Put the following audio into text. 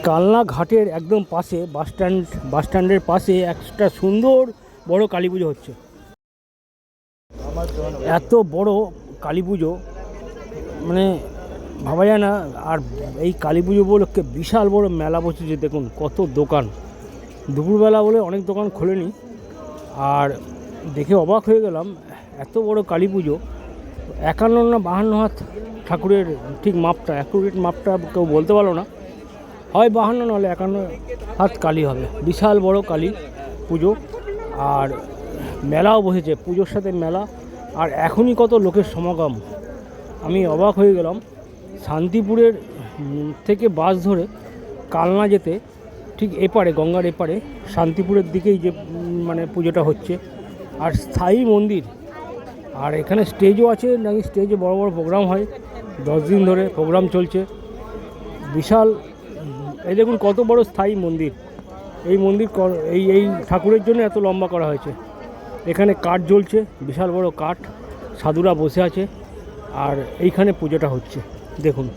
কালনা ঘাটের একদম পাশে বাসস্ট্যান্ডের পাশে একটা সুন্দর বড় কালী পুজো হচ্ছে। এত বড় কালী পুজো মানে ভাবা যায় না। আর এই কালী পুজো উপলক্ষে বিশাল বড় মেলা বসেছে। দেখুন কত দোকান, দুপুরবেলা বলে অনেক দোকান খোলেনি। আর দেখে অবাক হয়ে গেলাম, এত বড় কালী পুজো। 51 না 52 হাত ঠাকুরের ঠিক মাপটা, অ্যাকুরেট মাপটা কেউ বলতে পারলো না। হয় 52 নাহলে 51 হাত কালী হবে। বিশাল বড় কালী পুজো। আর মেলাও বসেছে, পুজোর সাথে মেলা। আর এখনই কত লোকের সমাগম, আমি অবাক হয়ে গেলাম। শান্তিপুরের থেকে বাস ধরে কালনা যেতে ঠিক এপারে, গঙ্গার এপারে শান্তিপুরের দিকেই যে মানে পুজোটা হচ্ছে। আর স্থায়ী মন্দির, আর এখানে স্টেজও আছে নাকি, স্টেজে বড় বড় প্রোগ্রাম হয়। 10 দিন ধরে প্রোগ্রাম চলছে। বিশাল, এই দেখুন কত বড় স্থায়ী মন্দির। এই মন্দির এই ঠাকুরের জন্য এত লম্বা করা হয়েছে। এখানে কাঠ জ্বলছে, বিশাল বড় কাঠ, সাধুরা বসে আছে। আর এইখানে পুজোটা হচ্ছে দেখুন।